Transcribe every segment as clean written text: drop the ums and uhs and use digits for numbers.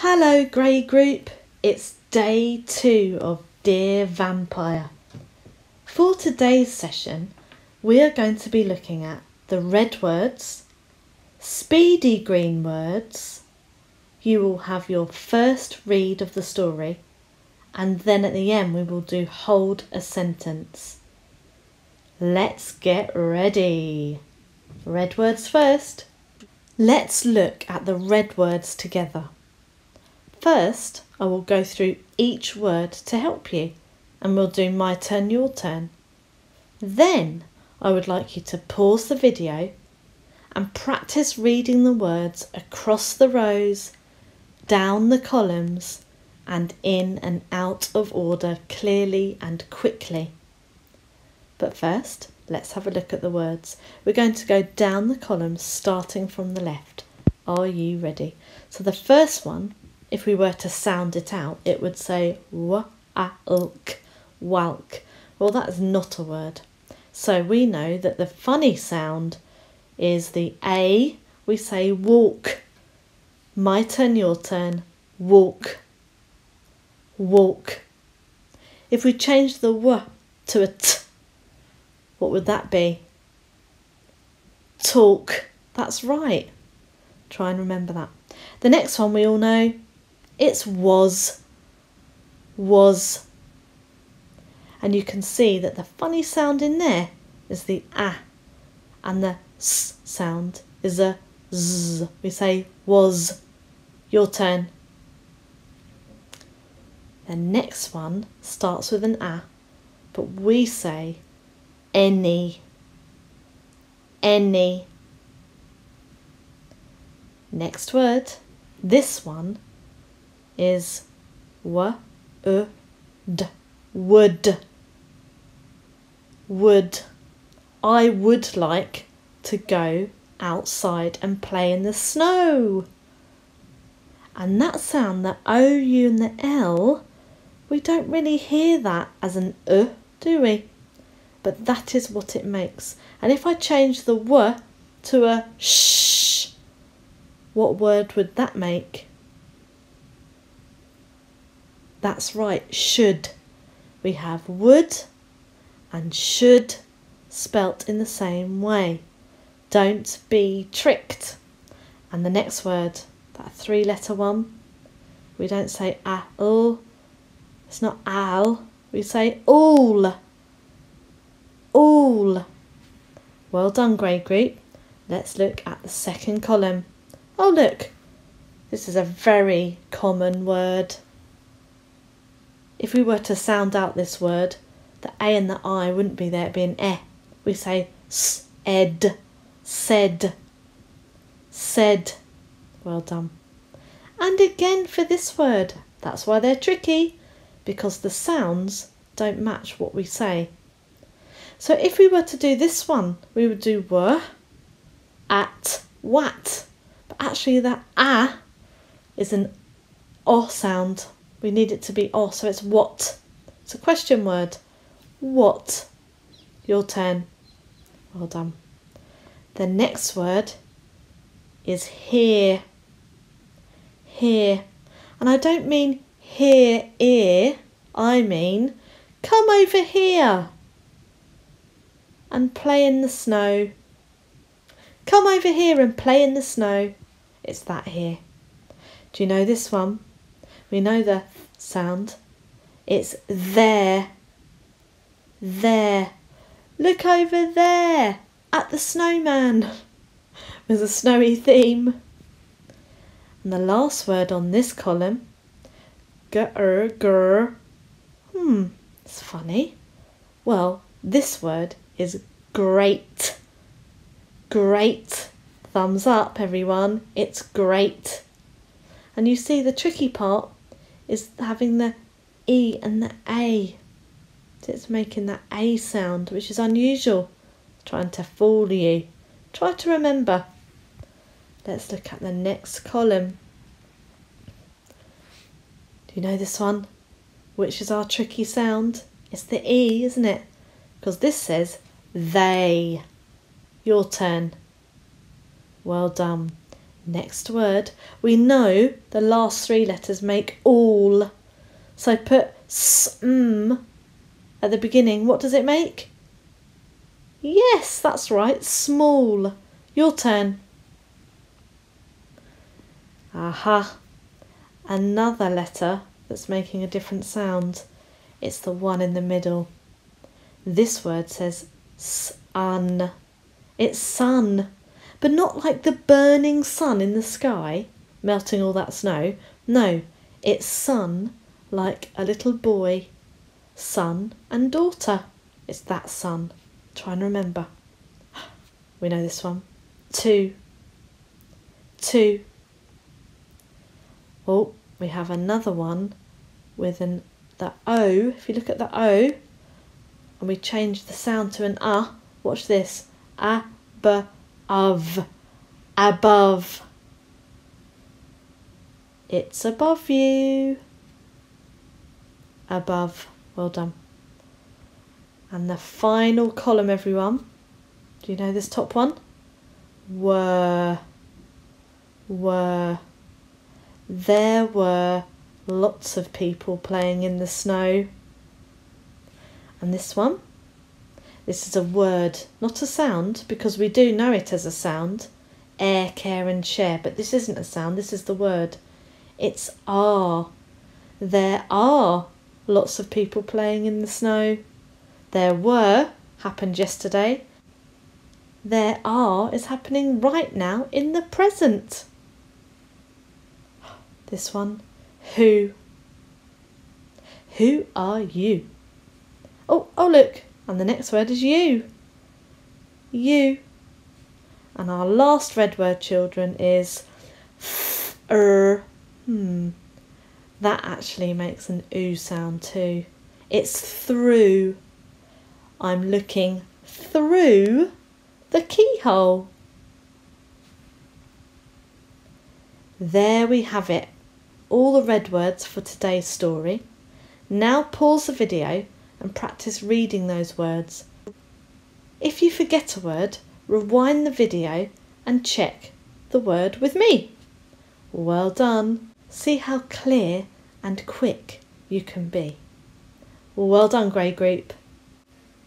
Hello Grey Group, it's day 2 of Dear Vampire. For today's session, we are going to be looking at the red words, speedy green words. You will have your first read of the story, and then at the end we will do hold a sentence. Let's get ready. Red words first. Let's look at the red words together. First, I will go through each word to help you, and we'll do my turn, your turn. Then I would like you to pause the video and practice reading the words across the rows, down the columns, and in and out of order clearly and quickly. But first, let's have a look at the words. We're going to go down the columns starting from the left. Are you ready? So the first one, if we were to sound it out, it would say wa-a-lk, walk. Well, that's not a word. So we know that the funny sound is the A. We say walk. My turn, your turn. Walk. Walk. If we change the W to a T, what would that be? Talk. That's right. Try and remember that. The next one we all know, it's was. Was. And you can see that the funny sound in there is the A, and the S sound is a Z. We say was. Your turn. The next one starts with an A, but we say any. Any. Next word. This one is would. Would. Would. I would like to go outside and play in the snow. And that sound, the O, U and the L, we don't really hear that as an do we? But that is what it makes. And if I change the W to a sh, what word would that make? That's right, should. We have would and should spelt in the same way. Don't be tricked. And the next word, that 3-letter one, we don't say a-l. It's not al. We say all. All. Well done, Grey Group. Let's look at the second column. Oh, look. This is a very common word. If we were to sound out this word, the A and the I wouldn't be there, it'd be an E. We say s-ed, said, said. Well done. And again for this word, that's why they're tricky, because the sounds don't match what we say. So if we were to do this one, we would do were, at, wat. But actually that A is an O sound. We need it to be O, so it's what. It's a question word. What? Your turn. Well done. The next word is here. Here. And I don't mean here, ear. I mean come over here and play in the snow. Come over here and play in the snow. It's that here. Do you know this one? We know the sound. It's there. There. Look over there at the snowman. There's a snowy theme. And the last word on this column, grr. It's funny. Well, this word is great. Great. Thumbs up, everyone. It's great. And you see the tricky part is having the E and the A. It's making that A sound, which is unusual. Trying to fool you. Try to remember. Let's look at the next column. Do you know this one? Which is our tricky sound? It's the E, isn't it? Because this says they. Your turn. Well done. Next word, we know the last three letters make all. So put sm at the beginning. What does it make? Yes, that's right, small. Your turn. Aha, another letter that's making a different sound. It's the one in the middle. This word says sun. It's sun, but not like the burning sun in the sky, melting all that snow. No, it's sun like a little boy, son and daughter. It's that sun. Try and remember. We know this one. Two. Oh, we have another one with the O. If you look at the O and we change the sound to an watch this. Above. Above. It's above you. Above. Well done. And the final column, everyone. Do you know this top one? Were. There were lots of people playing in the snow. And this one? This is a word, not a sound, because we do know it as a sound. Air, care and share. But this isn't a sound, this is the word. It's are. There are lots of people playing in the snow. There were happened yesterday. There are is happening right now in the present. This one, who? Who are you? Oh, look, and the next word is you. You. And our last red word, children, is That actually makes an oo sound too. It's through. I'm looking through the keyhole. There we have it. All the red words for today's story. Now pause the video and practice reading those words. If you forget a word, rewind the video and check the word with me. Well done. See how clear and quick you can be. Well done, grade group.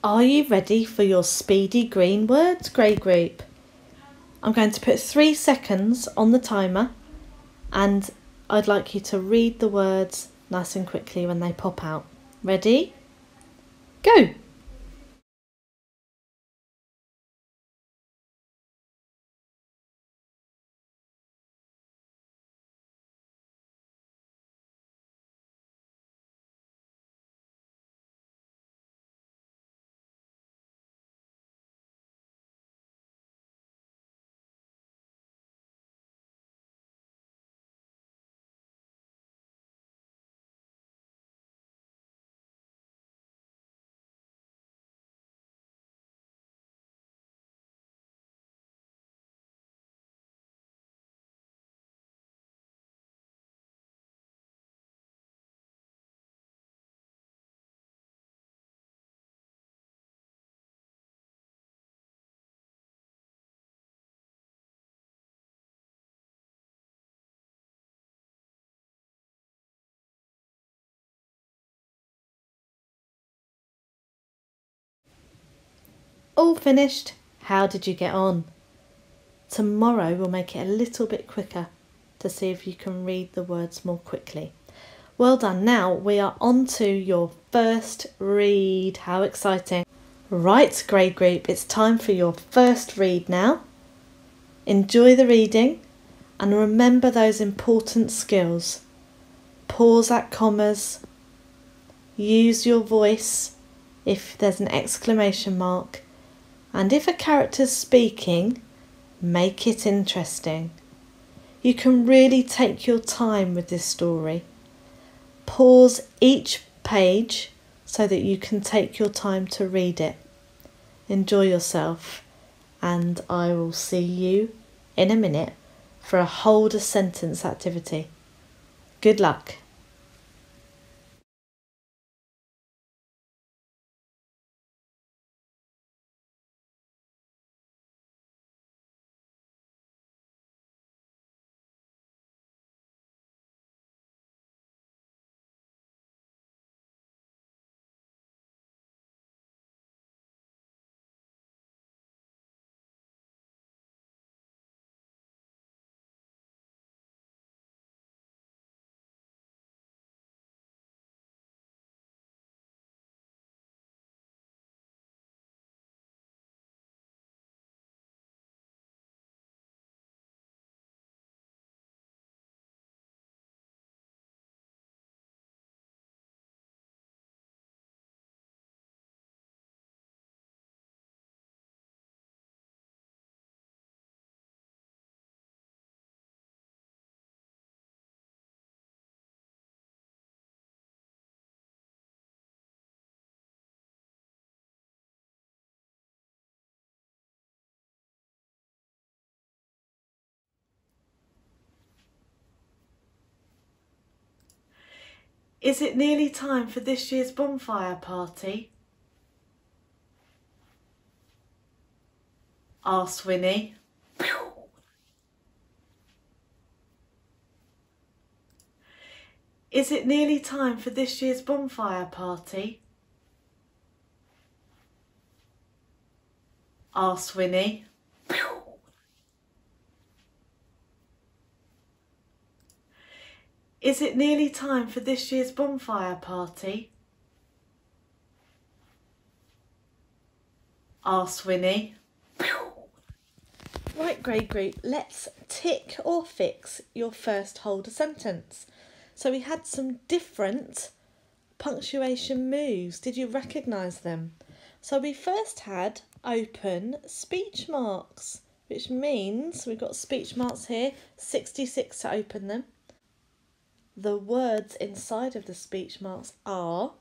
Are you ready for your speedy green words, grade group? I'm going to put 3 seconds on the timer and I'd like you to read the words nice and quickly when they pop out. Ready? Go! All finished? How did you get on? Tomorrow we'll make it a little bit quicker to see if you can read the words more quickly. Well done. Now we are on to your first read. How exciting. Right, grade group, it's time for your first read now. Enjoy the reading and remember those important skills. Pause at commas. Use your voice if there's an exclamation mark. And if a character's speaking, make it interesting. You can really take your time with this story. Pause each page so that you can take your time to read it. Enjoy yourself, and I will see you in a minute for a hold a sentence activity. Good luck. Is it nearly time for this year's bonfire party? Asked Winnie. Is it nearly time for this year's bonfire party? Asked Winnie. Is it nearly time for this year's bonfire party? Asked Winnie. Right, grade group, let's tick or fix your first holder sentence. So we had some different punctuation moves. Did you recognise them? So we first had open speech marks, which means we've got speech marks here, 66 to open them. The words inside of the speech marks are,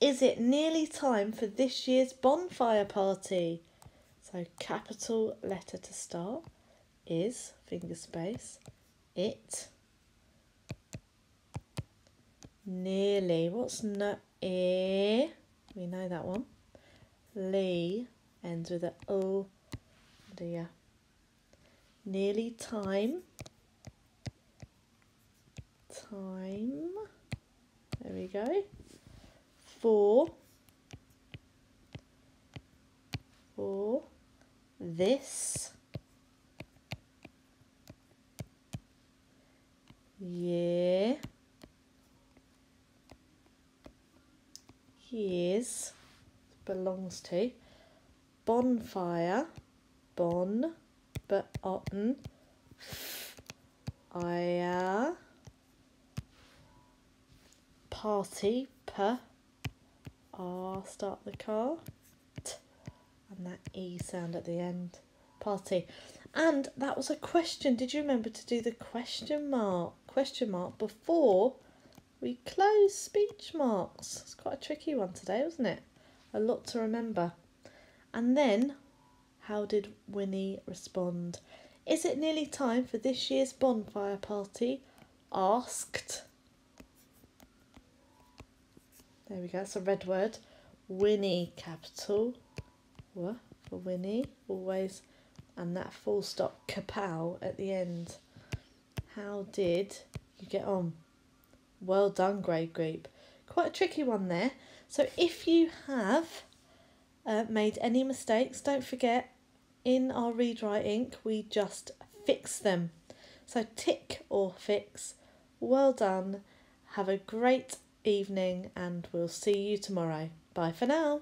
is it nearly time for this year's bonfire party? So capital letter to start, is, finger space, it, nearly, what's no, we know that one, lee, ends with a o, dear, nearly time, there we go, for this year's belongs to bonfire, bon, but otten, fire, party, p, r, start the car, t, and that e sound at the end, party. And that was a question. Did you remember to do the question mark before we close speech marks? It's quite a tricky one today, wasn't it? A lot to remember. And then, how did Winnie respond? Is it nearly time for this year's bonfire party? Asked. There we go, that's a red word. Winnie, capital, w for Winnie, always, and that full stop, kapow at the end. How did you get on? Well done, grade group. Quite a tricky one there. So if you have made any mistakes, don't forget, in our Read Write Ink, we just fix them. So tick or fix. Well done. Have a great evening and we'll see you tomorrow. Bye for now.